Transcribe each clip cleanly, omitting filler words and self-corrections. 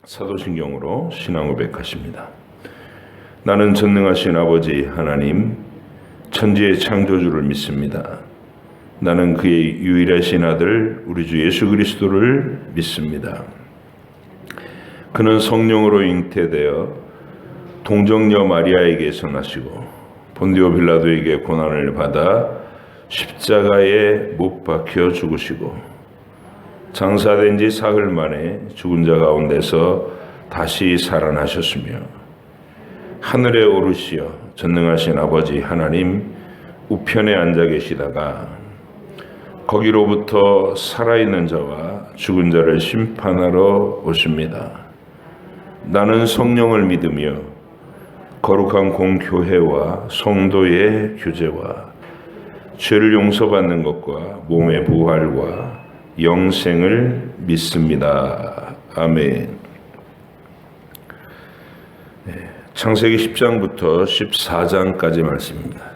사도신경으로 신앙 고백하십니다. 나는 전능하신 아버지 하나님, 천지의 창조주를 믿습니다. 나는 그의 유일하신 아들 우리 주 예수 그리스도를 믿습니다. 그는 성령으로 잉태되어 동정녀 마리아에게서 나시고 본디오 빌라도에게 고난을 받아 십자가에 못 박혀 죽으시고 장사된 지 사흘 만에 죽은 자 가운데서 다시 살아나셨으며 하늘에 오르시어 전능하신 아버지 하나님 우편에 앉아 계시다가 거기로부터 살아있는 자와 죽은 자를 심판하러 오십니다. 나는 성령을 믿으며 거룩한 공교회와 성도의 교제와 죄를 용서받는 것과 몸의 부활과 영생을 믿습니다. 아멘. 창세기 10장부터 14장까지 말씀입니다.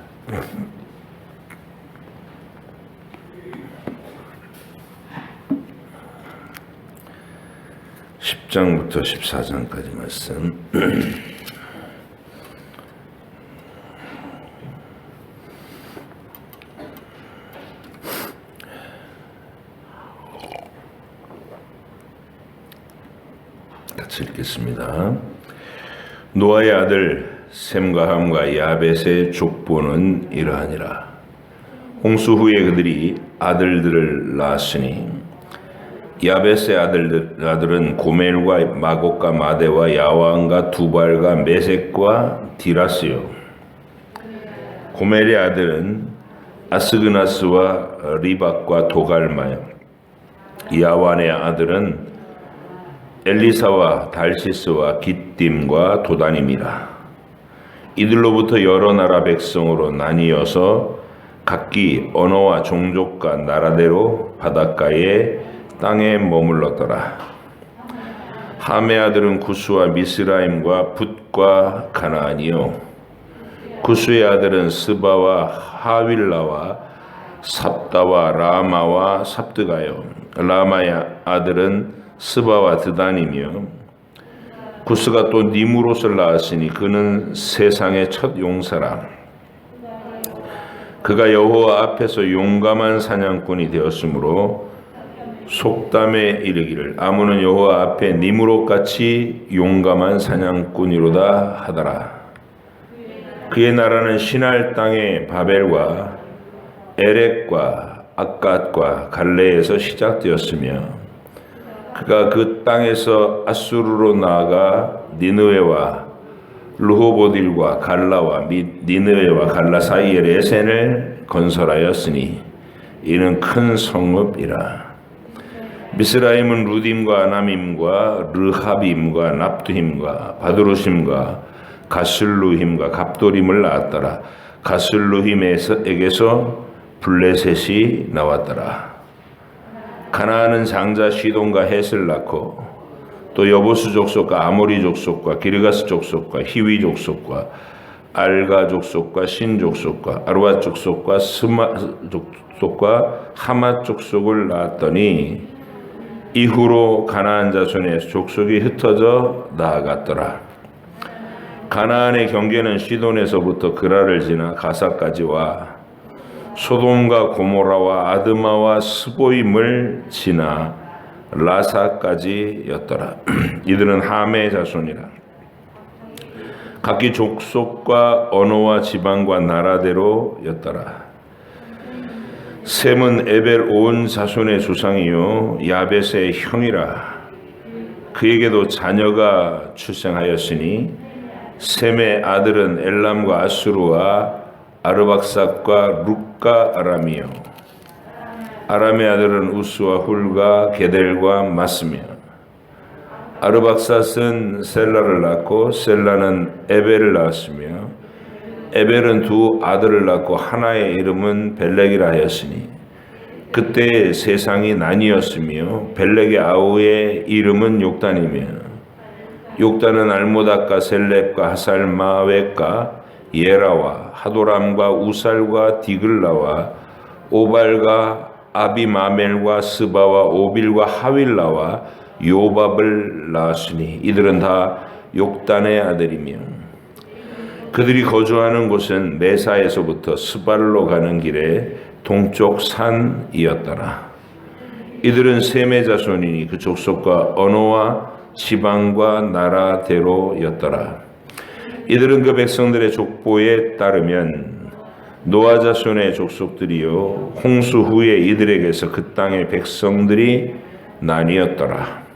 10장부터 14장까지 말씀. 같이 읽겠습니다. 노아의 아들 셈과 함과 야벳의 족보는 이러하니라. 홍수 후에 그들이 아들들을 낳았으니 야벳의 아들은 고멜과 마곡과 마대와 야완과 두발과 메섹과 디라스요. 고멜의 아들은 아스그나스와 리박과 도갈마요. 야완의 아들은 엘리사와 달시스와 깃딤과 도다님이라. 이들로부터 여러 나라 백성으로 나뉘어서 각기 언어와 종족과 나라대로 바닷가에 땅에 머물렀더라. 함의 아들은 구스와 미스라임과 붓과 가나안이요. 구스의 아들은 스바와 하윌라와 삽다와 라마와 삽드가요. 라마의 아들은 스바와 드단이며 구스가 또 니무롯을 낳았으니 그는 세상의 첫 용사라. 그가 여호와 앞에서 용감한 사냥꾼이 되었으므로 속담에 이르기를 아무는 여호와 앞에 니무롯같이 용감한 사냥꾼이로다 하더라. 그의 나라는 시날 땅의 바벨과 에렉과 악갓과 갈레에서 시작되었으며 그가 그 땅에서 아수르로 나아가 니느웨와 르호보딜과 갈라와 및 니느웨와 갈라 사이에 레센을 건설하였으니 이는 큰 성읍이라. 미스라임은 루딤과 아남임과 르하빔과 납두힘과 바드루심과 가슬루힘과 갑도림을 낳았더라. 가슬루힘에게서 블레셋이 나왔더라. 가나안은 장자 시돈과 헷을 낳고 또 여보스 족속과 아모리 족속과 기르가스 족속과 히위 족속과 알가 족속과 신 족속과 아르와 족속과 스마 족속과 하맛 족속을 낳았더니 이후로 가나안 자손의 족속이 흩어져 나아갔더라. 가나안의 경계는 시돈에서부터 그라를 지나 가사까지 와 소돔과 고모라와 아드마와 스보임을 지나 라사까지였더라. 이들은 함의 자손이라. 각기 족속과 언어와 지방과 나라대로였더라. 셈은 에벨 온 자손의 조상이요 야벳의 형이라. 그에게도 자녀가 출생하였으니 셈의 아들은 엘람과 아수르와 아르박삭과 룻과 아람이요. 아람의 아들은 우스와 훌과 게델과 마스며 아르박삭은 셀라를 낳고 셀라는 에벨을 낳았으며 에벨은 두 아들을 낳고 하나의 이름은 벨렉이라 하였으니 그때 세상이 나뉘었으며 벨렉의 아우의 이름은 욕단이며 욕단은 알모닥과 셀렉과 하살마웻과 예라와 하도람과 우살과 디글라와 오발과 아비마멜과 스바와 오빌과 하윌라와 요밥을 낳았으니 이들은 다 욕단의 아들이며 그들이 거주하는 곳은 메사에서부터 스발로 가는 길에 동쪽 산이었더라. 이들은 셈의 자손이니 그 족속과 언어와 지방과 나라대로였더라. 이들은 그 백성들의 족보에 따르면 노아 자손의 족속들이요 홍수 후에 이들에게서 그 땅의 백성들이 나뉘었더라.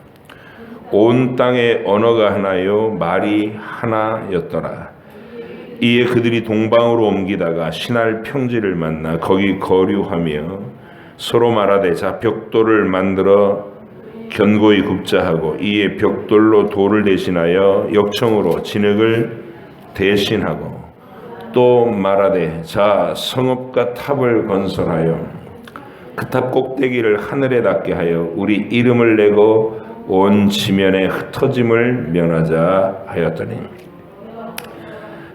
온 땅의 언어가 하나요 말이 하나였더라. 이에 그들이 동방으로 옮기다가 신할 평지를 만나 거기 거류하며 서로 말하되 자 벽돌을 만들어 견고히 굽자 하고 이에 벽돌로 돌을 대신하여 역청으로 진흙을 대신하고 또 말하되 자 성읍과 탑을 건설하여 그 탑 꼭대기를 하늘에 닿게 하여 우리 이름을 내고 온 지면에 흩어짐을 면하자 하였더니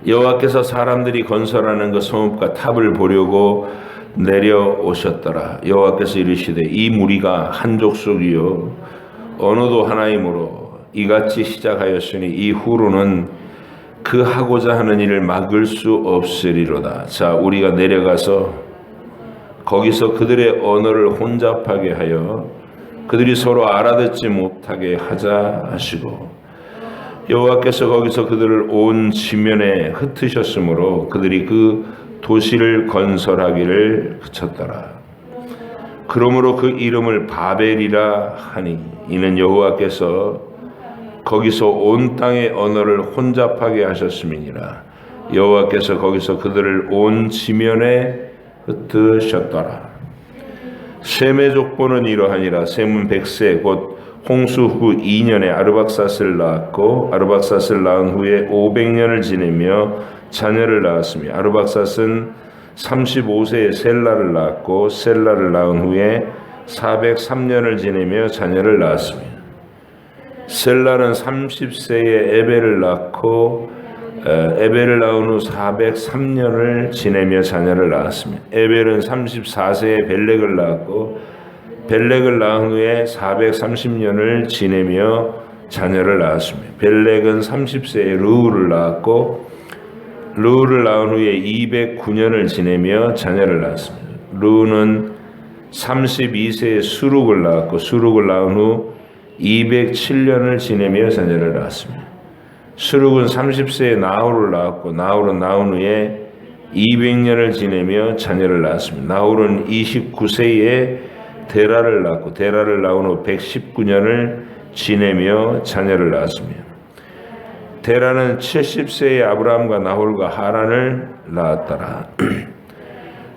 여호와께서 사람들이 건설하는 그 성읍과 탑을 보려고 내려오셨더라. 여호와께서 이르시되 이 무리가 한 족속이요 언어도 하나이므로 이같이 시작하였으니 이후로는 그 하고자 하는 일을 막을 수 없으리로다. 자 우리가 내려가서 거기서 그들의 언어를 혼잡하게 하여 그들이 서로 알아듣지 못하게 하자 하시고 여호와께서 거기서 그들을 온 지면에 흩으셨으므로 그들이 그 도시를 건설하기를 그쳤더라. 그러므로 그 이름을 바벨이라 하니 이는 여호와께서 거기서 온 땅의 언어를 혼잡하게 하셨음이니라. 여호와께서 거기서 그들을 온 지면에 흩으셨더라. 셈의 족보는 이러하니라. 셈은 100세 곧 홍수 후 2년에 아르박삿을 낳았고 아르박삿을 낳은 후에 500년을 지내며 자녀를 낳았으며 아르박삿은 35세에 셀라를 낳았고 셀라를 낳은 후에 403년을 지내며 자녀를 낳았으며 셀라는 30세에 에벨을 낳고 에벨을 낳은 후 403년을 지내며 자녀를 낳았으며 에벨은 34세에 벨렉을 낳았고 벨렉을 낳은 후에 430년을 지내며 자녀를 낳았으며 벨렉은 30세에 르우를 낳았고 르우를 낳은 후에 209년을 지내며 자녀를 낳았습니다. 르우는 32세에 수룩을 낳았고 수룩을 낳은 후 207년을 지내며 자녀를 낳았습니다. 수룩은 30세에 나홀을 낳았고 나홀은 낳은 후에 200년을 지내며 자녀를 낳았습니다. 나홀은 29세에 데라를 낳았고 데라를 낳은 후 119년을 지내며 자녀를 낳았습니다. 데라는 70세에 아브라함과 나홀과 하란을 낳았더라.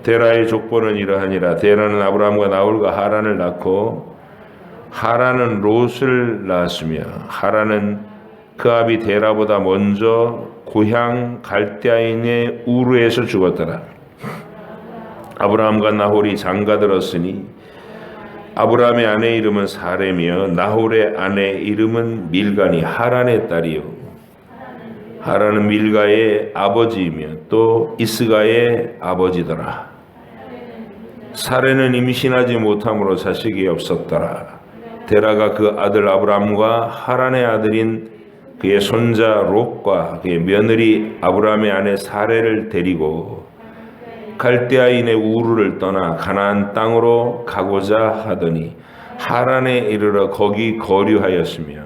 데라의 족보는 이러하니라. 데라는 아브라함과 나홀과 하란을 낳고 하란은 롯을 낳았으며 하란은 그 아비 데라보다 먼저 고향 갈대아인의 우르에서 죽었더라. 아브라함과 나홀이 장가들었으니 아브라함의 아내 이름은 사레며 나홀의 아내 이름은 밀가니 하란의 딸이요 하란은 밀가의 아버지이며 또 이스가의 아버지더라. 사레는 임신하지 못함으로 자식이 없었더라. 데라가 그 아들 아브라함과 하란의 아들인 그의 손자 롯과 그의 며느리 아브라함의 아내 사레를 데리고 갈대아인의 우르를 떠나 가나안 땅으로 가고자 하더니 하란에 이르러 거기 거류하였으며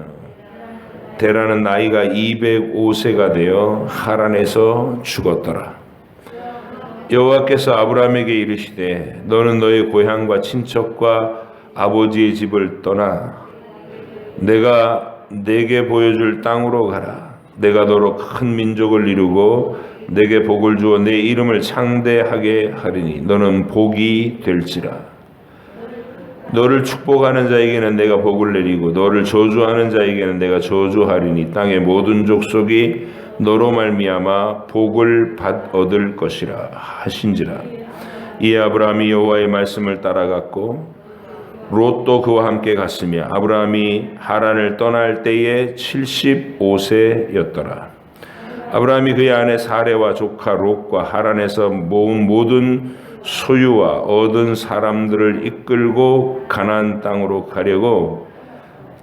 데라는 나이가 205세가 되어 하란에서 죽었더라. 여호와께서 아브라함에게 이르시되 너는 너의 고향과 친척과 아버지의 집을 떠나 내가 내게 보여줄 땅으로 가라. 내가 너로 큰 민족을 이루고 내게 복을 주어 내 이름을 창대하게 하리니 너는 복이 될지라. 너를 축복하는 자에게는 내가 복을 내리고 너를 저주하는 자에게는 내가 저주하리니 땅의 모든 족속이 너로 말미암아 복을 얻을 것이라 하신지라. 이에 아브라함이 여호와의 말씀을 따라갔고 롯도 그와 함께 갔으며 아브라함이 하란을 떠날 때에 75세였더라. 아브라함이 그의 아내 사레와 조카 롯과 하란에서 모은 모든 소유와 얻은 사람들을 이끌고 가나안 땅으로 가려고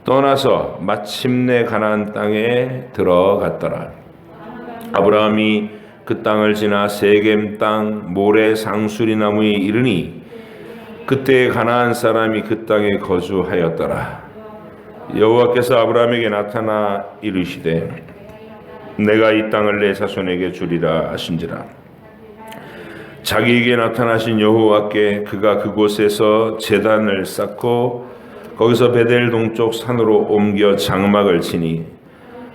떠나서 마침내 가나안 땅에 들어갔더라. 아브라함이 그 땅을 지나 세겜 땅 모래 상수리 나무에 이르니 그때 가나안 사람이 그 땅에 거주하였더라. 여호와께서 아브라함에게 나타나 이르시되 내가 이 땅을 내 자손에게 주리라 하신지라. 자기에게 나타나신 여호와께 그가 그곳에서 제단을 쌓고 거기서 베델 동쪽 산으로 옮겨 장막을 치니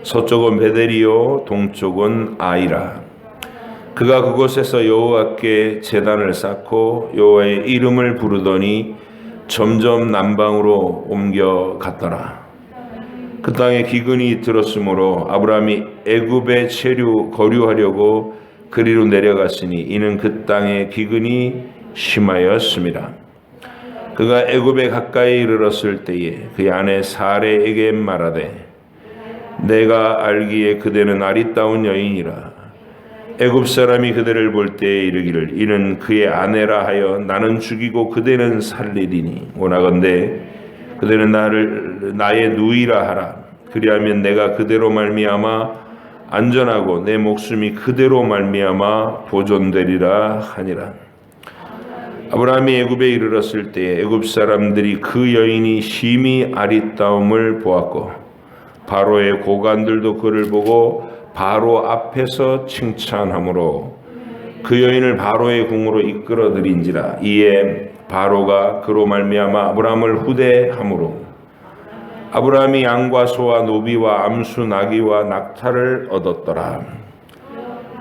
서쪽은 베델이요 동쪽은 아이라. 그가 그곳에서 여호와께 제단을 쌓고 여호와의 이름을 부르더니 점점 남방으로 옮겨 갔더라. 그 땅에 기근이 들었으므로 아브라함이 애굽에 거류하려고 그리로 내려갔으니 이는 그 땅에 기근이 심하였습니다. 그가 애굽에 가까이 이르렀을 때에 그의 아내 사레에게 말하되 내가 알기에 그대는 아리따운 여인이라. 애굽 사람이 그대를 볼 때에 이르기를 이는 그의 아내라 하여 나는 죽이고 그대는 살리리니 원하건대 그대는 나의 누이라 하라. 그리하면 내가 그대로 말미암아 안전하고 내 목숨이 그대로 말미암아 보존되리라 하니라. 아브라함이 애굽에 이르렀을 때에 애굽 사람들이 그 여인이 심히 아리따움을 보았고 바로의 고관들도 그를 보고 바로 앞에서 칭찬하므로 그 여인을 바로의 궁으로 이끌어들인지라. 이에 바로가 그로 말미암아 아브라함을 후대함으로 아브라함이 양과 소와 노비와 암수 나귀와 낙타를 얻었더라.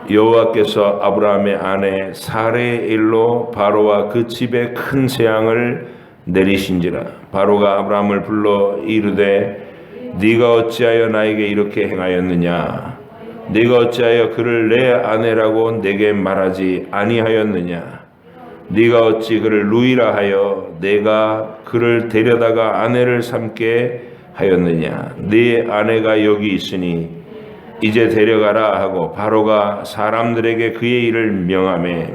여호와께서 아브라함의 아내 사레의 일로 바로와 그 집에 큰 재앙을 내리신지라. 바로가 아브라함을 불러 이르되 네가 어찌하여 나에게 이렇게 행하였느냐? 네가 어찌하여 그를 내 아내라고 내게 말하지 아니하였느냐? 네가 어찌 그를 누이라 하여 내가 그를 데려다가 아내를 삼게 하였느냐? 네 아내가 여기 있으니 이제 데려가라 하고 바로가 사람들에게 그의 일을 명하매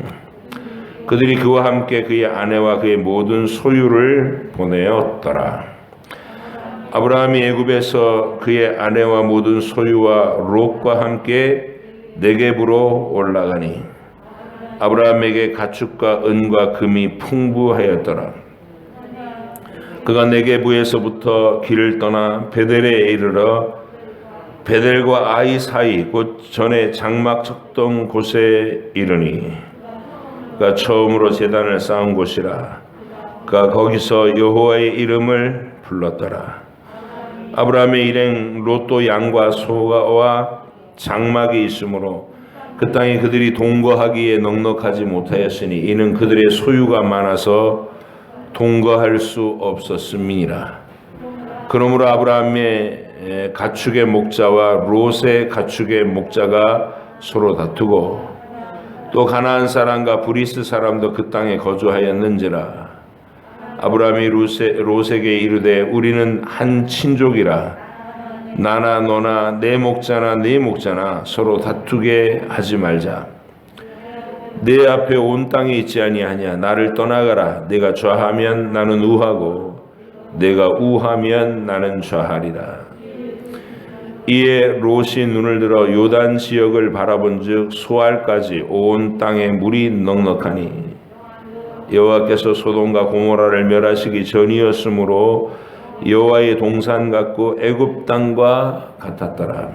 그들이 그와 함께 그의 아내와 그의 모든 소유를 보내었더라. 아브라함이 애굽에서 그의 아내와 모든 소유와 롯과 함께 네겝으로 올라가니 아브라함에게 가축과 은과 금이 풍부하였더라. 그가 네겝에서부터 길을 떠나 베델에 이르러 베델과 아이 사이 곧 전에 장막 쳤던 곳에 이르니 그가 처음으로 제단을 쌓은 곳이라. 그가 거기서 여호와의 이름을 불렀더라. 아브라함의 일행 롯도 양과 소와 장막이 있으므로 그 땅에 그들이 동거하기에 넉넉하지 못하였으니 이는 그들의 소유가 많아서 동거할 수 없었음이니라. 그러므로 아브라함의 가축의 목자와 롯의 가축의 목자가 서로 다투고 또 가나안 사람과 브리스 사람도 그 땅에 거주하였는지라. 아브라함이 롯에게 이르되 우리는 한 친족이라. 나나 너나 내 목자나 네 목자나 서로 다투게 하지 말자. 내 앞에 온 땅이 있지 아니하냐. 나를 떠나가라. 내가 좌하면 나는 우하고 내가 우하면 나는 좌하리라. 이에 롯이 눈을 들어 요단 지역을 바라본즉 소알까지 온 땅에 물이 넉넉하니 여호와께서 소돔과 고모라를 멸하시기 전이었으므로 여호와의 동산 같고 애굽 땅과 같았더라.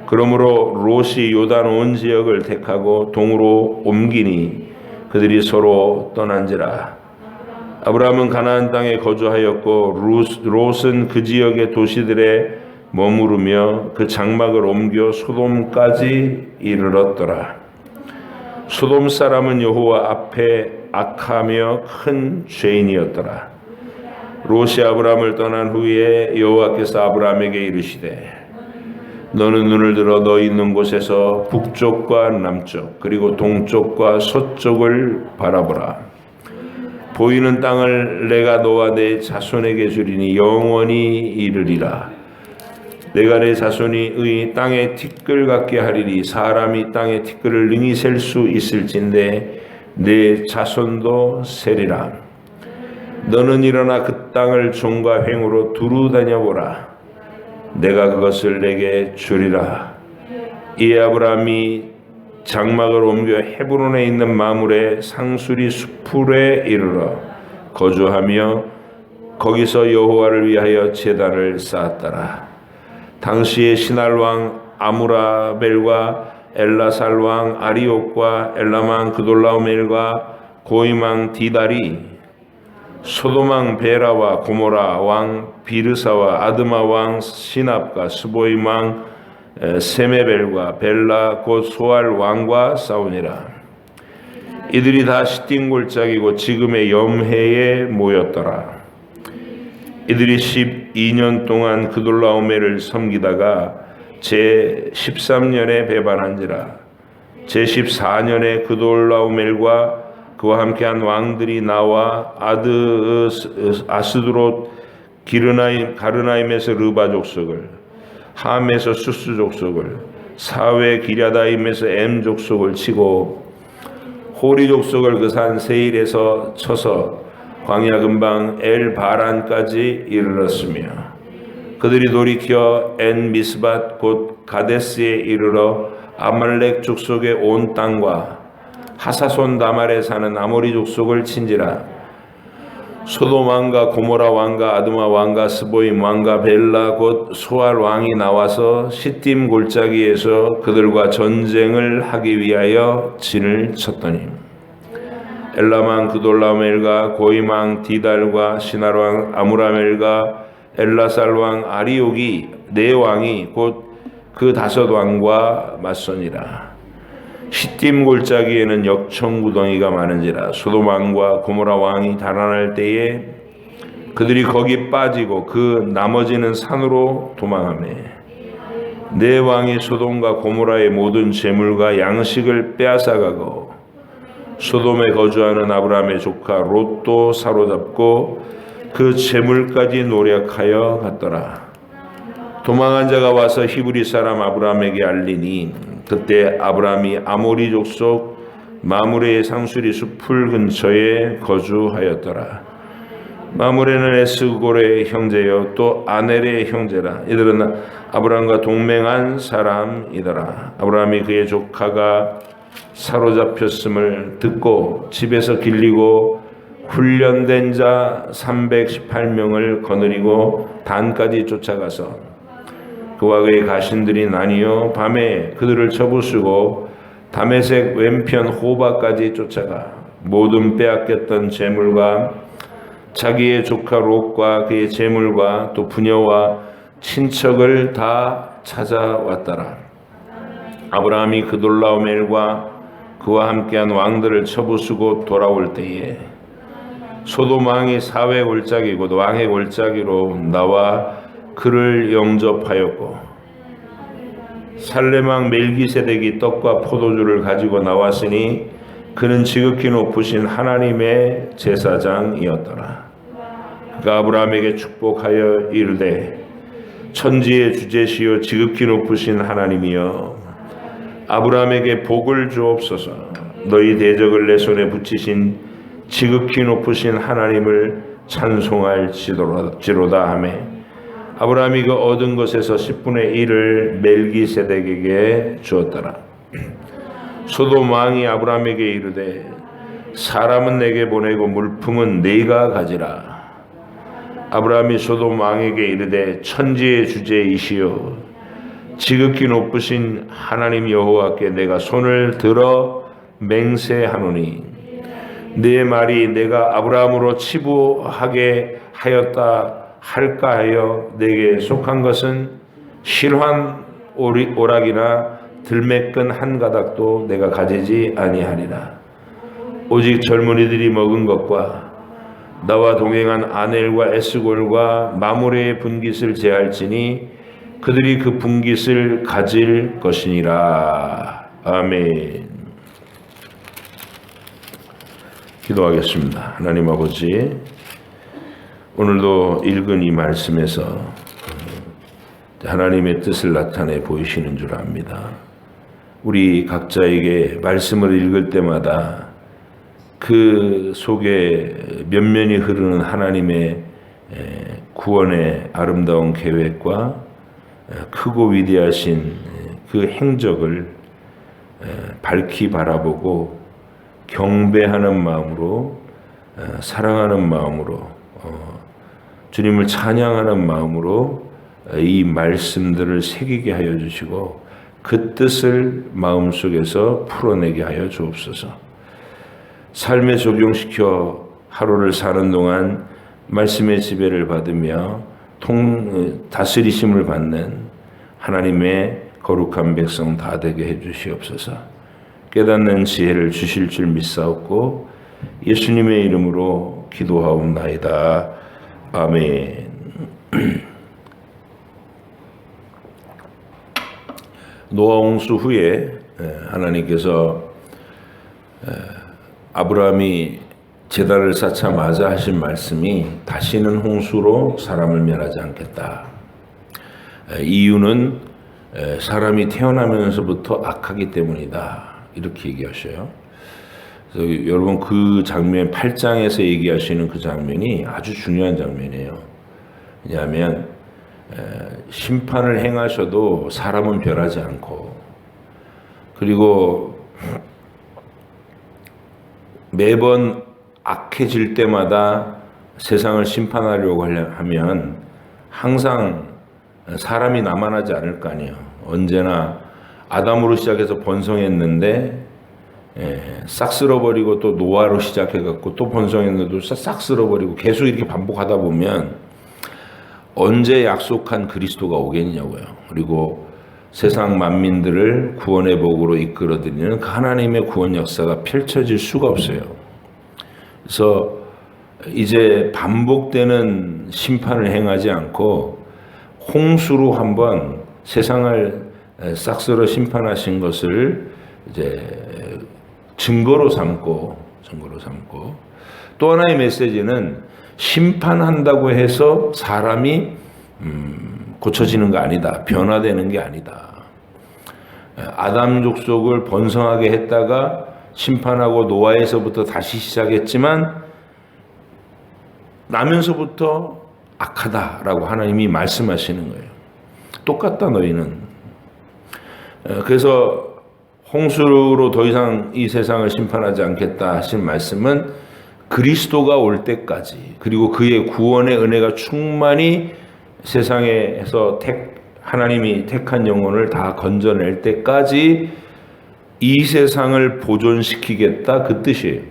그러므로 롯이 요단 온 지역을 택하고 동으로 옮기니 그들이 서로 떠난지라. 아브라함은 가나안 땅에 거주하였고 롯은 그 지역의 도시들에 머무르며 그 장막을 옮겨 소돔까지 이르렀더라. 소돔 사람은 여호와 앞에 악하며 큰 죄인이었더라. 롯이 아브라함을 떠난 후에 여호와께서 아브라함에게 이르시되 너는 눈을 들어 너 있는 곳에서 북쪽과 남쪽 그리고 동쪽과 서쪽을 바라보라. 보이는 땅을 내가 너와 내 자손에게 주리니 영원히 이르리라. 내가 내 자손이 의 땅에 티끌 같게 하리니 사람이 땅에 티끌을 능히 셀 수 있을진데 내 자손도 세리라. 너는 일어나 그 땅을 종과 횡으로 두루 다녀보라. 내가 그것을 내게 주리라. 이에 아브라함이 장막을 옮겨 헤브론에 있는 마물의 상수리 수풀에 이르러 거주하며 거기서 여호와를 위하여 제단을 쌓았더라. 당시에 시날 왕 아무라벨과 엘라살 왕 아리옥과 엘람 그돌라오멜과 고임 왕 디달이 소돔 왕 베라와 고모라 왕 비르사와 아드마 왕 시납과 스보임 왕 세메벨과 벨라 곧 소알 왕과 싸우니라. 이들이 다 시딤 골짜기고 지금의 염해에 모였더라. 이들이 12년 동안 그돌라오멜을 섬기다가 제13년에 배반한지라. 제14년에 그돌라오멜과 그와 함께한 왕들이 나와 아스드롯 가르나임에서 르바 족속을, 함에서 수스 족속을, 사외 기랴다임에서 엠 족속을 치고 호리 족속을 그 산 세일에서 쳐서 광야 근방 엘 바란까지 이르렀으며 그들이 돌이켜 엔 미스밧 곧 가데스에 이르러 아말렉 족속의 온 땅과 하사손 다말에 사는 아모리 족속을 친지라. 소돔 왕과 고모라 왕과 아드마 왕과 스보임 왕과 벨라 곧 소알 왕이 나와서 시딤 골짜기에서 그들과 전쟁을 하기 위하여 진을 쳤더니 엘람 왕 그돌라오멜과 고임 왕 디달과 시날 왕 아무라멜과 엘라살 왕 아리옥이 네 왕이 곧 그 다섯 왕과 맞서니라. 시딤 골짜기에는 역청구덩이가 많은지라. 소돔 왕과 고모라 왕이 달아날 때에 그들이 거기 빠지고 그 나머지는 산으로 도망하며 네 왕이 소돔과 고모라의 모든 재물과 양식을 빼앗아가고 소돔에 거주하는 아브라함의 조카 롯도 사로잡고 그 재물까지 노력하여 갔더라. 도망한 자가 와서 히브리 사람 아브라함에게 알리니 그때 아브라함이 아모리 족속 마므레의 상수리 숲풀 근처에 거주하였더라. 마므레는 에스골의 형제여 또 아넬의 형제라. 이들은 아브라함과 동맹한 사람이더라. 아브라함이 그의 조카가 사로잡혔음을 듣고 집에서 길리고 훈련된 자 318명을 거느리고 단까지 쫓아가서 그와 그의 가신들이 나뉘어 밤에 그들을 쳐부수고 다메섹 왼편 호바까지 쫓아가 모든 빼앗겼던 재물과 자기의 조카 롯과 그의 재물과 또 부녀와 친척을 다 찾아왔더라. 아브라함이 그돌라오멜과 그와 함께한 왕들을 쳐부수고 돌아올 때에 소돔 왕이 사회 골짜기고 왕의 골짜기로 나와 그를 영접하였고 살렘 왕 멜기세덱이 떡과 포도주를 가지고 나왔으니 그는 지극히 높으신 하나님의 제사장이었더라. 그가 아브라함에게 축복하여 이르되 천지의 주제시요 지극히 높으신 하나님이여 아브라함에게 복을 주옵소서. 너희 대적을 내 손에 붙이신 지극히 높으신 하나님을 찬송할지로다 하며 아브라함이 그 얻은 것에서 10분의 1을 멜기세덱에게 주었더라. 소돔 왕이 아브라함에게 이르되 사람은 내게 보내고 물품은 네가 가지라. 아브라함이 소돔 왕에게 이르되 천지의 주제이시여 지극히 높으신 하나님 여호와께 내가 손을 들어 맹세하노니 네 말이 내가 아브라함으로 치부하게 하였다 할까 하여 내게 속한 것은 실환 오락이나 들매끈 한 가닥도 내가 가지지 아니하리라. 오직 젊은이들이 먹은 것과 나와 동행한 아넬과 에스골과 마므레의 분깃을 제할지니 그들이 그 분깃을 가질 것이니라. 아멘. 기도하겠습니다. 하나님 아버지, 오늘도 읽은 이 말씀에서 하나님의 뜻을 나타내 보이시는 줄 압니다. 우리 각자에게 말씀을 읽을 때마다 그 속에 면면이 흐르는 하나님의 구원의 아름다운 계획과 크고 위대하신 그 행적을 밝히 바라보고 경배하는 마음으로, 사랑하는 마음으로, 주님을 찬양하는 마음으로 이 말씀들을 새기게 하여 주시고 그 뜻을 마음속에서 풀어내게 하여 주옵소서. 삶에 적용시켜 하루를 사는 동안 말씀의 지배를 받으며 다스리심을 받는 하나님의 거룩한 백성 다 되게 해 주시옵소서. 깨닫는 지혜를 주실 줄 믿사옵고 예수님의 이름으로 기도하옵나이다. 아멘. 노아 홍수 후에 하나님께서 아브라함이 제단을 쌓자마자 하신 말씀이 다시는 홍수로 사람을 멸하지 않겠다. 이유는 사람이 태어나면서부터 악하기 때문이다. 이렇게 얘기하셔요. 그래서 여러분 그 장면 8장에서 얘기하시는 그 장면이 아주 중요한 장면이에요. 왜냐하면 심판을 행하셔도 사람은 변하지 않고, 그리고 매번 악해질 때마다 세상을 심판하려고 하면 항상 사람이 남아나지 않을 거 아니에요. 언제나 아담으로 시작해서 번성했는데 싹 쓸어버리고 또 노아로 시작해갖고 또 번성했는데도 싹 쓸어버리고 계속 이렇게 반복하다 보면 언제 약속한 그리스도가 오겠냐고요. 그리고 세상 만민들을 구원의 복으로 이끌어드리는 그 하나님의 구원 역사가 펼쳐질 수가 없어요. 그래서 이제 반복되는 심판을 행하지 않고 홍수로 한번 세상을 싹쓸어 심판하신 것을 이제 증거로 삼고 또 하나의 메시지는 심판한다고 해서 사람이 고쳐지는 거 아니다. 변화되는 게 아니다. 아담 족속을 번성하게 했다가 심판하고 노아에서부터 다시 시작했지만 나면서부터 악하다라고 하나님이 말씀하시는 거예요. 똑같다 너희는. 그래서 홍수로 더 이상 이 세상을 심판하지 않겠다 하신 말씀은 그리스도가 올 때까지, 그리고 그의 구원의 은혜가 충만히 세상에서 하나님이 택한 영혼을 다 건져낼 때까지 이 세상을 보존시키겠다 그 뜻이에요.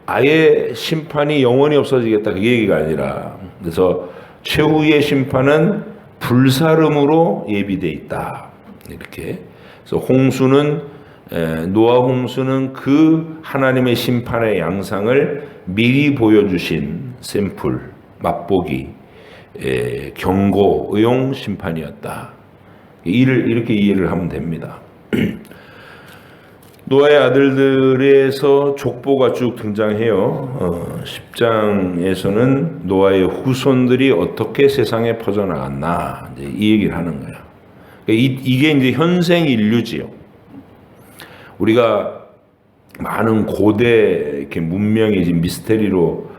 아예 심판이 영원히 없어지겠다 그 얘기가 아니라, 그래서 최후의 심판은 불사름으로 예비되어 있다. 이렇게. 그래서 노아 홍수는 그 하나님의 심판의 양상을 미리 보여주신 샘플, 맛보기, 경고용 심판이었다. 이렇게 이해를 하면 됩니다. 노아의 아들들에서 족보가 쭉 등장해요. 10장에서는 노아의 후손들이 어떻게 세상에 퍼져나갔나 이 얘기를 하는 거예요. 이게 이제 현생 인류지요. 우리가 많은 고대 이렇게 문명이 지금 미스테리로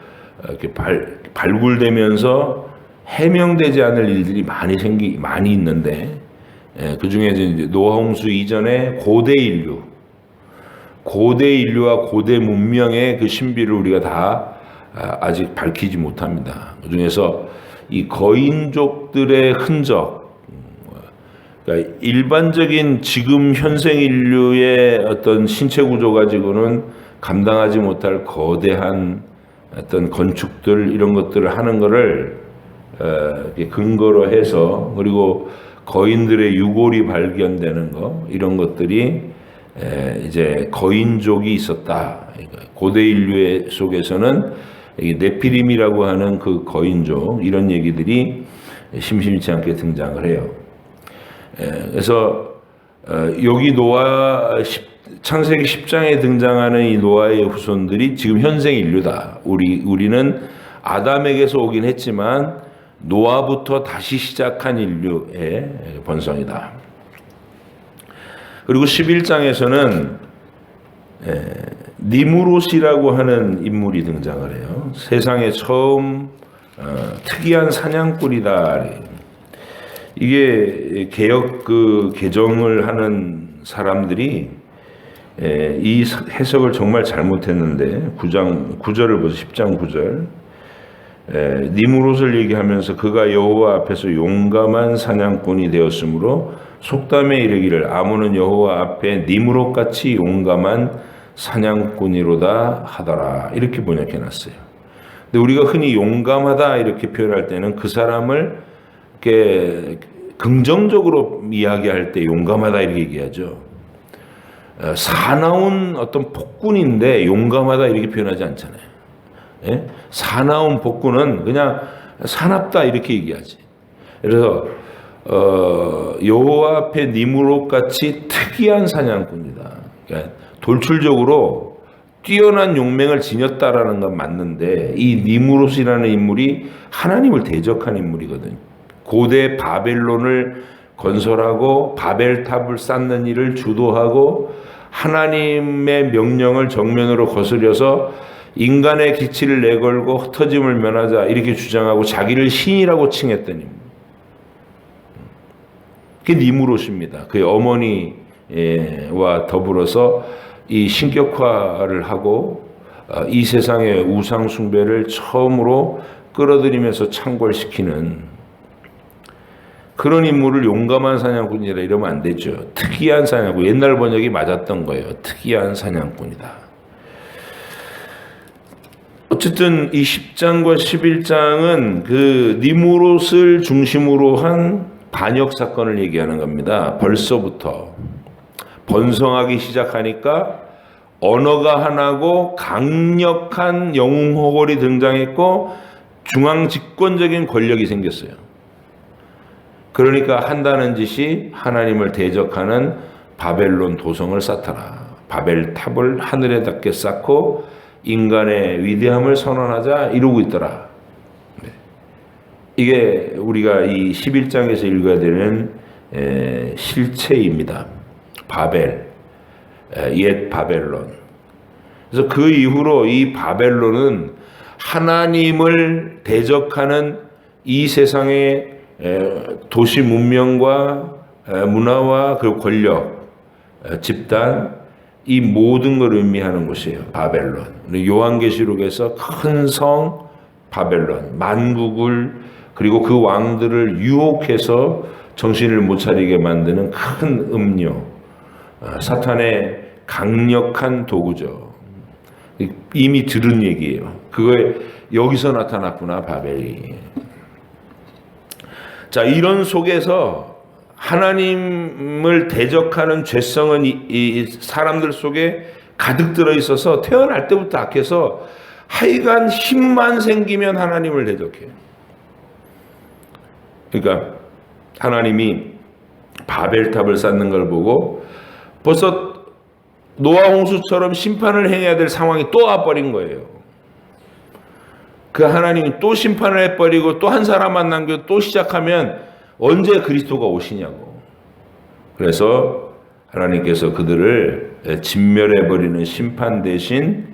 이렇게 발굴되면서 해명되지 않을 일들이 많이 있는데, 그 중에 이제 노아 홍수 이전에 고대 인류와 고대 문명의 그 신비를 우리가 다 아직 밝히지 못합니다. 그 중에서 이 거인족들의 흔적, 그러니까 일반적인 지금 현생 인류의 어떤 신체 구조 가지고는 감당하지 못할 거대한 어떤 건축들 이런 것들을 하는 거를 근거로 해서, 그리고 거인들의 유골이 발견되는 거 이런 것들이 이제 거인족이 있었다. 고대 인류의 속에서는 네피림이라고 하는 그 거인족 이런 얘기들이 심심치 않게 등장을 해요. 그래서 여기 창세기 10장에 등장하는 이 노아의 후손들이 지금 현생 인류다. 우리는 아담에게서 오긴 했지만 노아부터 다시 시작한 인류의 번성이다. 그리고 11장에서는 니무롯이라고 하는 인물이 등장을 해요. 세상에 처음 특이한 사냥꾼이다. 이게 개역 개정을 하는 사람들이 이 해석을 정말 잘못했는데 9절을 보세요. 10장 9절. 니무롯을 얘기하면서 그가 여호와 앞에서 용감한 사냥꾼이 되었으므로 속담에 이르기를 아몬은 여호와 앞에 니무롯같이 용감한 사냥꾼이로다 하더라. 이렇게 번역해 놨어요. 근데 우리가 흔히 용감하다 이렇게 표현할 때는 그 사람을 이렇게 긍정적으로 이야기할 때 용감하다 이렇게 얘기하죠. 사나운 어떤 폭군인데 용감하다 이렇게 표현하지 않잖아요. 예? 사나운 폭군은 그냥 사납다 이렇게 얘기하지. 그래서 여호와 앞에 니무롯 같이 특이한 사냥꾼이다. 그러니까 돌출적으로 뛰어난 용맹을 지녔다라는 건 맞는데 이 니무롯이라는 인물이 하나님을 대적한 인물이거든요. 고대 바벨론을 건설하고 바벨탑을 쌓는 일을 주도하고 하나님의 명령을 정면으로 거스려서 인간의 기치를 내걸고 흩어짐을 면하자 이렇게 주장하고 자기를 신이라고 칭했던 인물. 그게 니무롯입니다. 그의 어머니와 더불어서 이 신격화를 하고 이 세상의 우상 숭배를 처음으로 끌어들이면서 창궐시키는 그런 인물을 용감한 사냥꾼이라 이러면 안 되죠. 특이한 사냥꾼. 옛날 번역이 맞았던 거예요. 특이한 사냥꾼이다. 어쨌든 이 10장과 11장은 그 니무롯을 중심으로 한 반역 사건을 얘기하는 겁니다. 벌써부터 번성하기 시작하니까 언어가 하나고 강력한 영웅호걸이 등장했고 중앙 집권적인 권력이 생겼어요. 그러니까 한다는 짓이 하나님을 대적하는 바벨론 도성을 쌓더라. 바벨탑을 하늘에 닿게 쌓고 인간의 위대함을 선언하자 이러고 있더라. 이게 우리가 이 11장에서 읽어야 되는 실체입니다. 바벨, 옛 바벨론. 그래서 그 이후로 이 바벨론은 하나님을 대적하는 이 세상의 도시 문명과 문화와 그 권력, 집단, 이 모든 걸 의미하는 곳이에요. 바벨론. 요한계시록에서 큰 성 바벨론, 만국을 그리고 그 왕들을 유혹해서 정신을 못 차리게 만드는 큰 음료, 사탄의 강력한 도구죠. 이미 들은 얘기예요. 그거에 여기서 나타났구나, 바벨이. 자, 이런 속에서 하나님을 대적하는 죄성은 이 사람들 속에 가득 들어 있어서 태어날 때부터 악해서 하여간 힘만 생기면 하나님을 대적해요. 그러니까 하나님이 바벨탑을 쌓는 걸 보고 벌써 노아 홍수처럼 심판을 행해야 될 상황이 또 와버린 거예요. 그 하나님이 또 심판을 해버리고 또 한 사람만 남겨 또 시작하면 언제 그리스도가 오시냐고. 그래서 하나님께서 그들을 진멸해버리는 심판 대신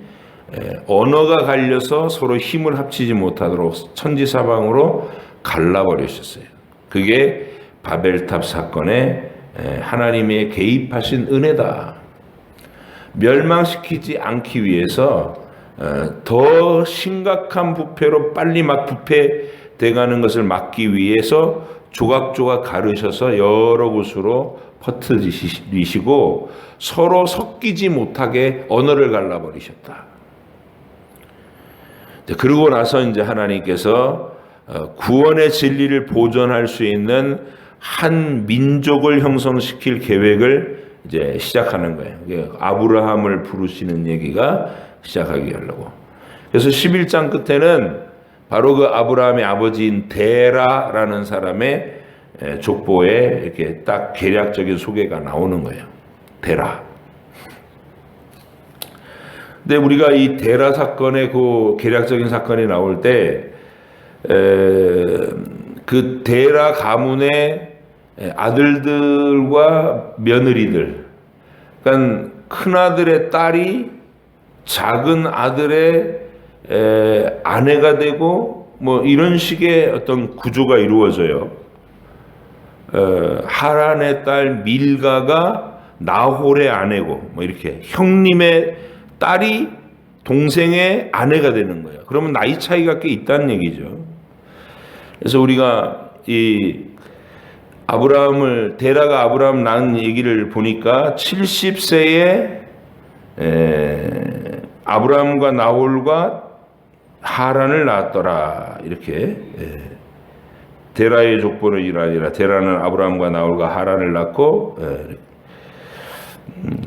언어가 갈려서 서로 힘을 합치지 못하도록 천지사방으로 갈라버리셨어요. 그게 바벨탑 사건에 하나님의 개입하신 은혜다. 멸망시키지 않기 위해서 더 심각한 부패로 빨리 막 부패돼가는 것을 막기 위해서 조각조각 가르셔서 여러 곳으로 퍼뜨리시고 서로 섞이지 못하게 언어를 갈라버리셨다. 그러고 나서 이제 하나님께서 구원의 진리를 보존할 수 있는 한 민족을 형성시킬 계획을 이제 시작하는 거예요. 아브라함을 부르시는 얘기가 시작하게 하려고. 그래서 11장 끝에는 바로 그 아브라함의 아버지인 데라라는 사람의 족보에 이렇게 딱 개략적인 소개가 나오는 거예요. 데라. 근데 우리가 이 데라 사건의 그 개략적인 사건이 나올 때 그 데라 가문의 아들들과 며느리들, 그러니까 큰아들의 딸이 작은 아들의 아내가 되고 뭐 이런 식의 어떤 구조가 이루어져요. 하란의 딸 밀가가 나홀의 아내고 뭐 이렇게 형님의 딸이 동생의 아내가 되는 거예요. 그러면 나이 차이가 꽤 있다는 얘기죠. 그래서 우리가 이 데라가 아브라함 낳은 얘기를 보니까 70세에 아브라함과 나홀과 하란을 낳았더라. 이렇게 데라의 족보는 아니라 데라는 아브라함과 나홀과 하란을 낳고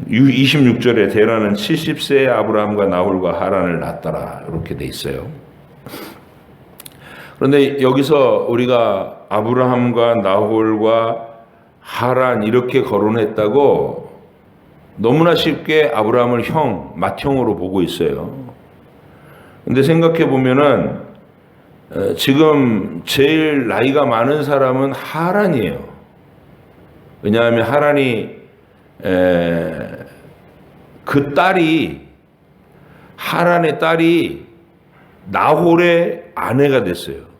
26절에 데라는 70세에 아브라함과 나홀과 하란을 낳았더라. 이렇게 돼 있어요. 그런데 여기서 우리가 아브라함과 나홀과 하란 이렇게 거론했다고 너무나 쉽게 아브라함을 맏형으로 보고 있어요. 근데 생각해 보면은 지금 제일 나이가 많은 사람은 하란이에요. 왜냐하면 하란이 하란의 딸이 나홀의 아내가 됐어요.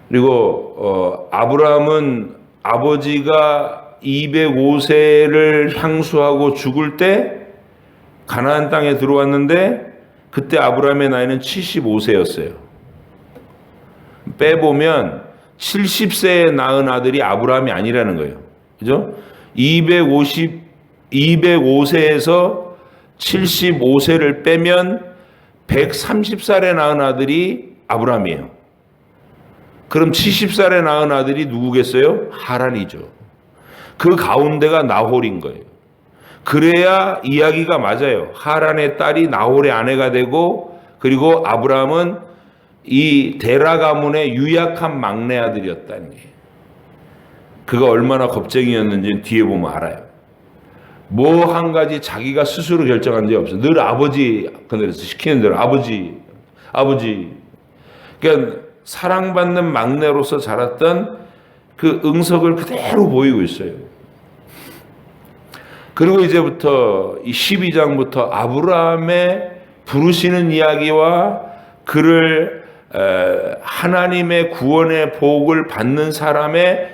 그리고 아브라함은 아버지가 205세를 향수하고 죽을 때 가나안 땅에 들어왔는데 그때 아브라함의 나이는 75세였어요. 빼보면 70세에 낳은 아들이 아브라함이 아니라는 거예요. 그죠? 205세에서 75세를 빼면 130살에 낳은 아들이 아브라함이에요. 그럼 70살에 낳은 아들이 누구겠어요? 하란이죠. 그 가운데가 나홀인 거예요. 그래야 이야기가 맞아요. 하란의 딸이 나홀의 아내가 되고 그리고 아브라함은 이 데라 가문의 유약한 막내 아들이었다는 게 그가 얼마나 겁쟁이였는지 뒤에 보면 알아요. 뭐 한 가지 자기가 스스로 결정한 적이 없어요. 늘 아버지 그늘에서 시키는 대로 아버지. 그러니까 사랑받는 막내로서 자랐던 그 응석을 그대로 보이고 있어요. 그리고 이제부터 이 12장부터 아브라함의 부르시는 이야기와 그를 하나님의 구원의 복을 받는 사람의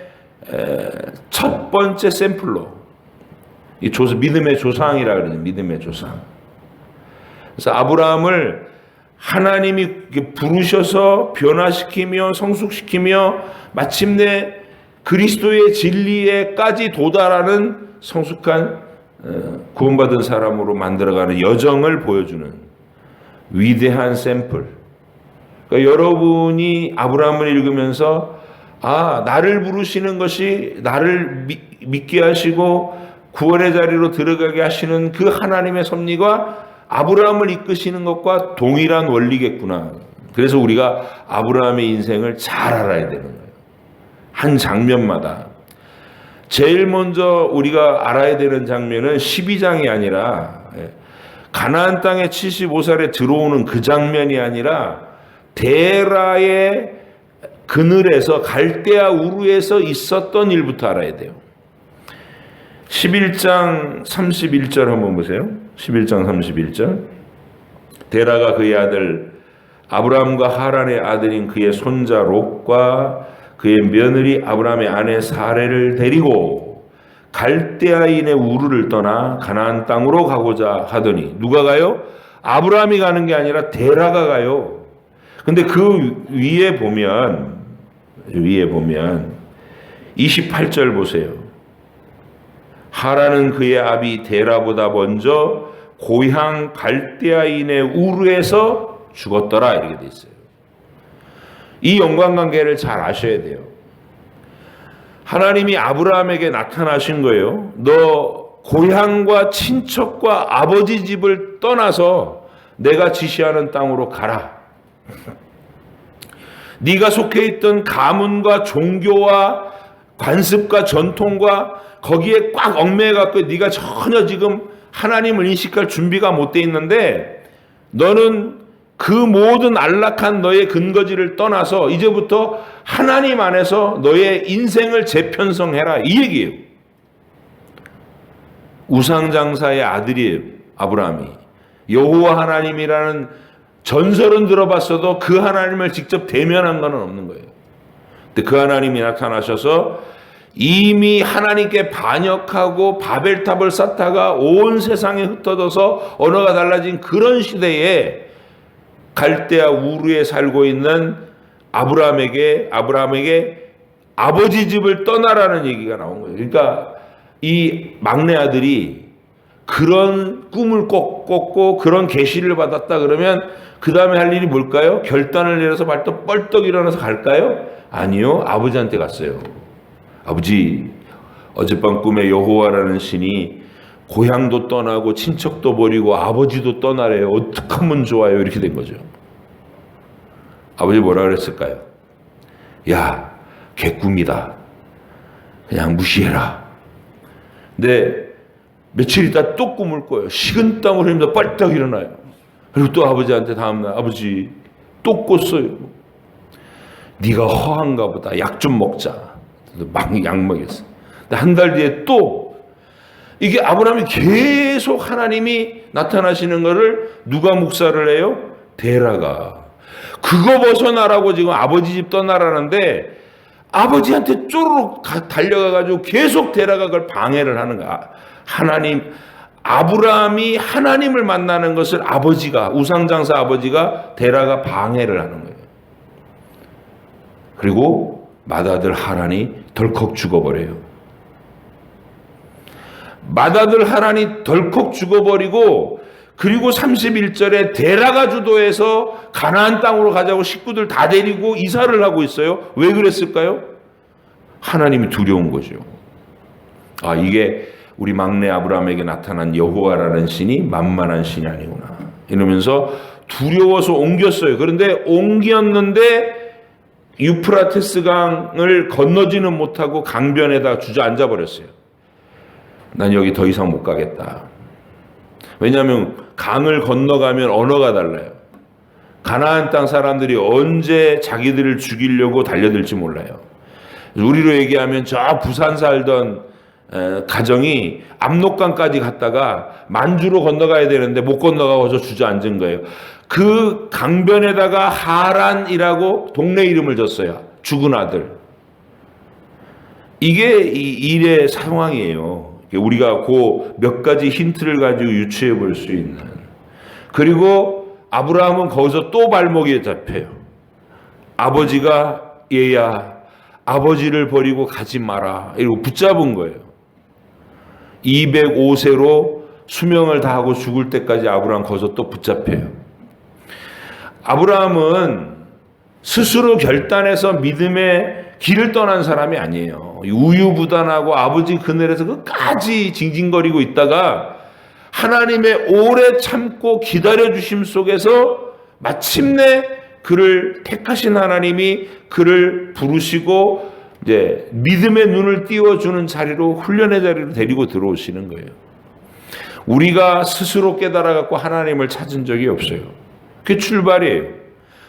첫 번째 샘플로 이 믿음의 조상이라 그러죠. 믿음의 조상. 그래서 아브라함을 하나님이 부르셔서 변화시키며 성숙시키며 마침내 그리스도의 진리에까지 도달하는 성숙한 구원받은 사람으로 만들어가는 여정을 보여주는 위대한 샘플. 그러니까 여러분이 아브라함을 읽으면서 나를 부르시는 것이 나를 믿게 하시고 구원의 자리로 들어가게 하시는 그 하나님의 섭리가 아브라함을 이끄시는 것과 동일한 원리겠구나. 그래서 우리가 아브라함의 인생을 잘 알아야 되는 거예요. 한 장면마다. 제일 먼저 우리가 알아야 되는 장면은 12장이 아니라 가나안 땅에 75살에 들어오는 그 장면이 아니라 데라의 그늘에서 갈대아 우르에서 있었던 일부터 알아야 돼요. 11장 31절 한번 보세요. 11장 31절. 데라가 그의 아들 아브라함과 하란의 아들인 그의 손자 롯과 그의 며느리 아브라함의 아내 사레를 데리고 갈대아인의 우르를 떠나 가나안 땅으로 가고자 하더니 누가 가요? 아브라함이 가는 게 아니라 데라가 가요. 근데 그 위에 보면 28절 보세요. 하란은 그의 아비 데라보다 먼저 고향 갈대아인의 우르에서 죽었더라 이렇게 돼 있어요. 이 연관관계를 잘 아셔야 돼요. 하나님이 아브라함에게 나타나신 거예요. 너 고향과 친척과 아버지 집을 떠나서 내가 지시하는 땅으로 가라. 네가 속해 있던 가문과 종교와 관습과 전통과 거기에 꽉 얽매여갖고 네가 전혀 지금 하나님을 인식할 준비가 못 돼 있는데 너는 그 모든 안락한 너의 근거지를 떠나서 이제부터 하나님 안에서 너의 인생을 재편성해라 이 얘기예요. 우상장사의 아들이에요. 아브라함이. 여호와 하나님이라는 전설은 들어봤어도 그 하나님을 직접 대면한 건 없는 거예요. 근데 그 하나님이 나타나셔서 이미 하나님께 반역하고 바벨탑을 쌓다가 온 세상에 흩어져서 언어가 달라진 그런 시대에 갈대아 우르에 살고 있는 아브라함에게 아버지 집을 떠나라는 얘기가 나온 거예요. 그러니까 이 막내 아들이 그런 꿈을 꿨고 그런 계시를 받았다 그러면 그 다음에 할 일이 뭘까요? 결단을 내려서 발도 뻘떡 일어나서 갈까요? 아니요. 아버지한테 갔어요. 아버지, 어젯밤 꿈에 여호와라는 신이 고향도 떠나고 친척도 버리고 아버지도 떠나래요. 어떻게 하면 좋아요? 이렇게 된 거죠. 아버지 뭐라 그랬을까요? 야, 개꿈이다. 그냥 무시해라. 근데 며칠 있다 또 꿈을 꿔요. 식은땀을 흘리면서 빨딱 일어나요. 그리고 또 아버지한테 다음날 아버지 또 꿨어요. 네가 허한가 보다. 약 좀 먹자. 막 약 먹였어. 근데 한 달 뒤에 또 이게 아브라함이 계속 하나님이 나타나시는 거를 누가 묵살을 해요? 데라가. 그거 벗어나라고 지금 아버지 집 떠나라는데 아버지한테 쪼르륵 달려가가지고 계속 데라가 그걸 방해를 하는 거야. 아브라함이 하나님을 만나는 것을 우상장사 아버지가 데라가 방해를 하는 거예요. 그리고 맏아들 하란이 덜컥 죽어버려요. 맏아들 하란이 덜컥 죽어버리고 그리고 31절에 데라가 주도해서 가나안 땅으로 가자고 식구들 다 데리고 이사를 하고 있어요. 왜 그랬을까요? 하나님이 두려운 거죠. 이게 우리 막내 아브라함에게 나타난 여호와라는 신이 만만한 신이 아니구나. 이러면서 두려워서 옮겼어요. 그런데 옮겼는데 유프라테스 강을 건너지는 못하고 강변에다 주저앉아 버렸어요. 난 여기 더 이상 못 가겠다. 왜냐하면 강을 건너가면 언어가 달라요. 가나안 땅 사람들이 언제 자기들을 죽이려고 달려들지 몰라요. 우리로 얘기하면 저 부산 살던 가정이 압록강까지 갔다가 만주로 건너가야 되는데 못 건너가고 저 주저앉은 거예요. 그 강변에다가 하란이라고 동네 이름을 줬어요. 죽은 아들. 이게 이 일의 상황이에요. 우리가 그 몇 가지 힌트를 가지고 유추해 볼 수 있는. 그리고 아브라함은 거기서 또 발목에 잡혀요. 아버지가 얘야 아버지를 버리고 가지 마라 이러고 붙잡은 거예요. 205세로 수명을 다하고 죽을 때까지 아브라함 거기서 또 붙잡혀요. 아브라함은 스스로 결단해서 믿음의 길을 떠난 사람이 아니에요. 우유부단하고 아버지 그늘에서 끝까지 징징거리고 있다가 하나님의 오래 참고 기다려주심 속에서 마침내 그를 택하신 하나님이 그를 부르시고 이제 믿음의 눈을 띄워주는 자리로 훈련의 자리로 데리고 들어오시는 거예요. 우리가 스스로 깨달아갖고 하나님을 찾은 적이 없어요. 그게 출발이에요.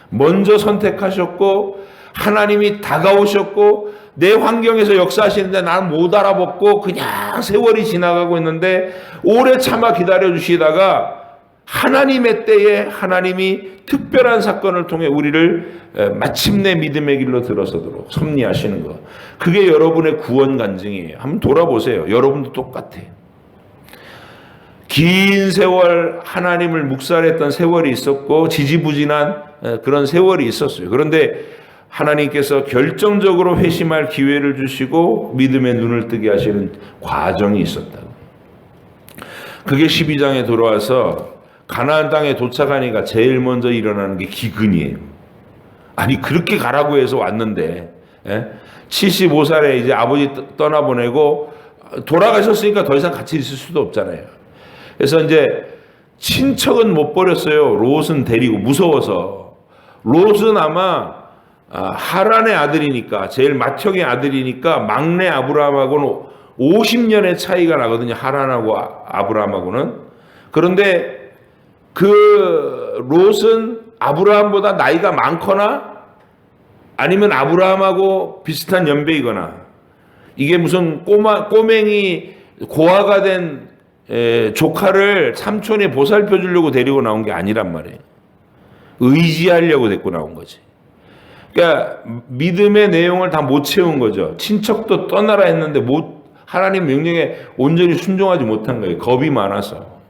먼저 선택하셨고 하나님이 다가오셨고 내 환경에서 역사하시는데 나는 못 알아봤고 그냥 세월이 지나가고 있는데 오래 참아 기다려주시다가 하나님의 때에 하나님이 특별한 사건을 통해 우리를 마침내 믿음의 길로 들어서도록 섭리하시는 것. 그게 여러분의 구원 간증이에요. 한번 돌아보세요. 여러분도 똑같아요. 긴 세월 하나님을 묵살했던 세월이 있었고 지지부진한 그런 세월이 있었어요. 그런데 하나님께서 결정적으로 회심할 기회를 주시고 믿음의 눈을 뜨게 하시는 과정이 있었다고. 그게 12장에 돌아와서 가나안 땅에 도착하니까 제일 먼저 일어나는 게 기근이에요. 아니 그렇게 가라고 해서 왔는데 75살에 이제 아버지 떠나보내고 돌아가셨으니까 더 이상 같이 있을 수도 없잖아요. 그래서 이제 친척은 못 버렸어요. 롯은 데리고 무서워서. 롯은 아마 하란의 아들이니까 제일 맏형의 아들이니까 막내 아브라함하고는 50년의 차이가 나거든요. 하란하고 아브라함하고는. 그런데 그 롯은 아브라함보다 나이가 많거나 아니면 아브라함하고 비슷한 연배이거나 이게 무슨 꼬맹이 고아가 된 조카를 삼촌이 보살펴 주려고 데리고 나온 게 아니란 말이에요. 의지하려고 데리고 나온 거지. 그러니까 믿음의 내용을 다 못 채운 거죠. 친척도 떠나라 했는데 하나님 명령에 온전히 순종하지 못한 거예요. 겁이 많아서.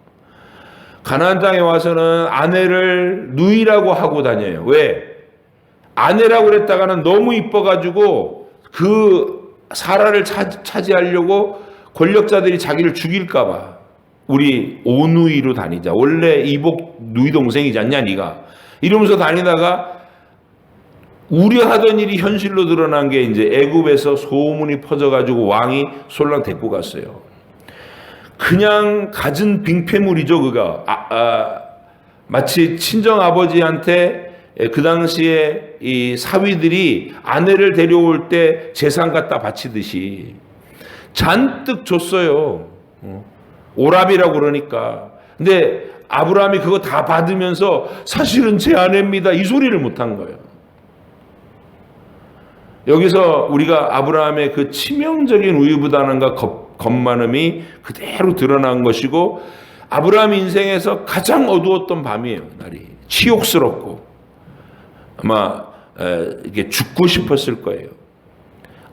가나안 땅에 와서는 아내를 누이라고 하고 다녀요. 왜? 아내라고 그랬다가는 너무 이뻐가지고 그 사라를 차지하려고 권력자들이 자기를 죽일까 봐 우리 오누이로 다니자. 원래 이복 누이 동생이지 않냐 네가. 이러면서 다니다가 우려하던 일이 현실로 드러난 게 이제 애굽에서 소문이 퍼져가지고 왕이 솔랑 데리고 갔어요. 그냥 갖은 빙패물이죠. 그가 마치 친정 아버지한테 그 당시에 이 사위들이 아내를 데려올 때 재산 갖다 바치듯이 잔뜩 줬어요. 오랍이라고 그러니까. 근데 아브라함이 그거 다 받으면서 사실은 제 아내입니다. 이 소리를 못한 거예요. 여기서 우리가 아브라함의 그 치명적인 우유부단함과 겁만음이 그대로 드러난 것이고 아브라함 인생에서 가장 어두웠던 밤이에요. 날이 치욕스럽고 아마 이게 죽고 싶었을 거예요.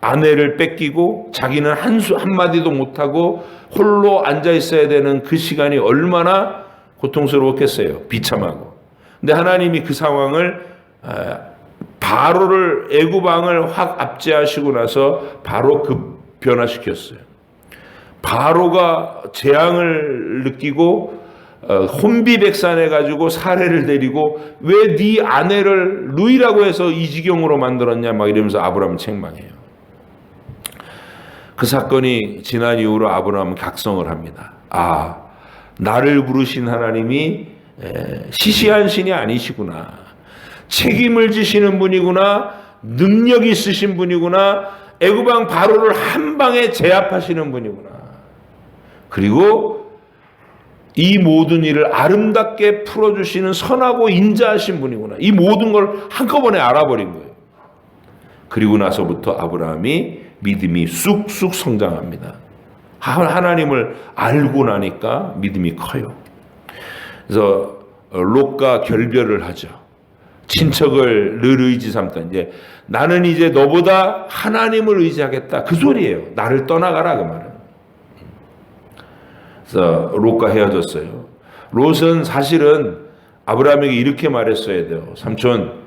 아내를 뺏기고 자기는 한마디도 못하고 홀로 앉아 있어야 되는 그 시간이 얼마나 고통스러웠겠어요. 비참하고. 근데 하나님이 그 상황을 바로를 애굽 왕을 확 압제하시고 나서 바로 변화시켰어요. 바로가 재앙을 느끼고 혼비백산해 가지고 사례를 데리고 왜 네 아내를 누이라고 해서 이 지경으로 만들었냐 막 이러면서 아브라함을 책망해요. 그 사건이 지난 이후로 아브라함은 각성을 합니다. 나를 부르신 하나님이 시시한 신이 아니시구나. 책임을 지시는 분이구나. 능력 있으신 분이구나. 애굽 왕 바로를 한 방에 제압하시는 분이구나. 그리고 이 모든 일을 아름답게 풀어주시는 선하고 인자하신 분이구나. 이 모든 걸 한꺼번에 알아버린 거예요. 그리고 나서부터 아브라함이 믿음이 쑥쑥 성장합니다. 하나님을 알고 나니까 믿음이 커요. 그래서 롯과 결별을 하죠. 친척을 늘 의지 삼다. 이제 나는 이제 너보다 하나님을 의지하겠다. 그 소리예요. 나를 떠나가라 그 말은. 그래서 롯과 헤어졌어요. 롯은 사실은 아브라함에게 이렇게 말했어야 돼요. 삼촌,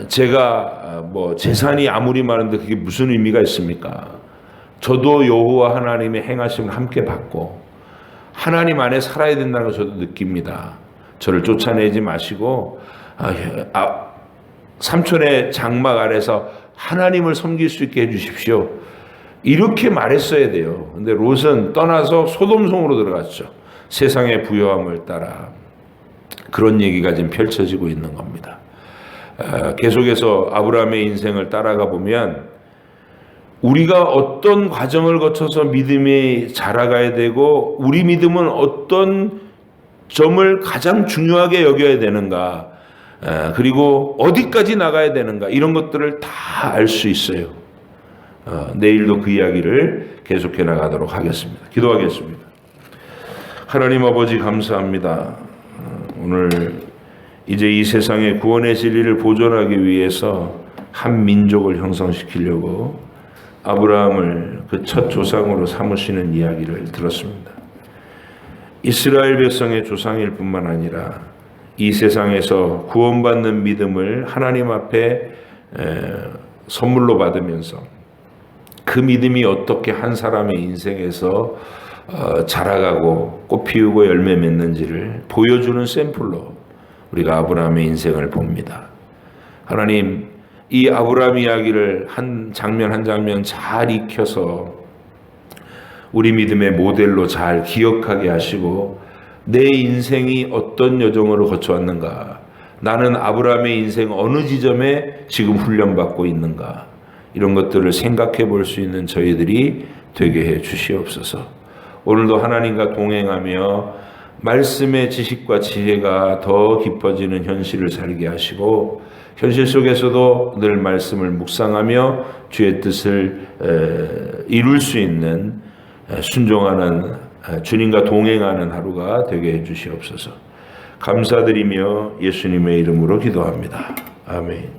제가 뭐 재산이 아무리 많은데 그게 무슨 의미가 있습니까? 저도 여호와 하나님의 행하심을 함께 받고 하나님 안에 살아야 된다는 걸 저도 느낍니다. 저를 쫓아내지 마시고 삼촌의 장막 아래서 하나님을 섬길 수 있게 해주십시오. 이렇게 말했어야 돼요. 근데 롯은 떠나서 소돔성으로 들어갔죠. 세상의 부요함을 따라. 그런 얘기가 지금 펼쳐지고 있는 겁니다. 계속해서 아브라함의 인생을 따라가 보면 우리가 어떤 과정을 거쳐서 믿음이 자라가야 되고 우리 믿음은 어떤 점을 가장 중요하게 여겨야 되는가, 그리고 어디까지 나가야 되는가, 이런 것들을 다 알 수 있어요. 내일도 그 이야기를 계속해 나가도록 하겠습니다. 기도하겠습니다. 하나님 아버지 감사합니다. 오늘 이제 이 세상의 구원의 진리를 보존하기 위해서 한 민족을 형성시키려고 아브라함을 그 첫 조상으로 삼으시는 이야기를 들었습니다. 이스라엘 백성의 조상일 뿐만 아니라 이 세상에서 구원받는 믿음을 하나님 앞에 선물로 받으면서 그 믿음이 어떻게 한 사람의 인생에서 자라가고 꽃 피우고 열매 맺는지를 보여주는 샘플로 우리가 아브라함의 인생을 봅니다. 하나님, 이 아브라함 이야기를 한 장면 한 장면 잘 익혀서 우리 믿음의 모델로 잘 기억하게 하시고 내 인생이 어떤 여정으로 거쳐왔는가, 나는 아브라함의 인생 어느 지점에 지금 훈련받고 있는가, 이런 것들을 생각해 볼 수 있는 저희들이 되게 해 주시옵소서. 오늘도 하나님과 동행하며 말씀의 지식과 지혜가 더 깊어지는 현실을 살게 하시고 현실 속에서도 늘 말씀을 묵상하며 주의 뜻을 이룰 수 있는 순종하는 주님과 동행하는 하루가 되게 해주시옵소서. 감사드리며 예수님의 이름으로 기도합니다. 아멘.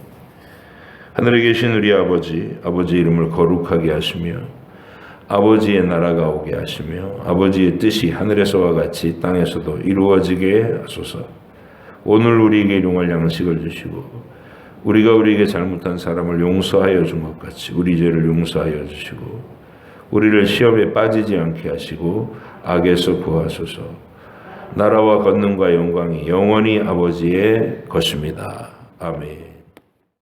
하늘에 계신 우리 아버지, 아버지 이름을 거룩하게 하시며 아버지의 나라가 오게 하시며 아버지의 뜻이 하늘에서와 같이 땅에서도 이루어지게 하소서. 오늘 우리에게 일용할 양식을 주시고 우리가 우리에게 잘못한 사람을 용서하여 준 것 같이 우리 죄를 용서하여 주시고 우리를 시험에 빠지지 않게 하시고 악에서 구하소서. 나라와 권능과 영광이 영원히 아버지의 것입니다. 아멘.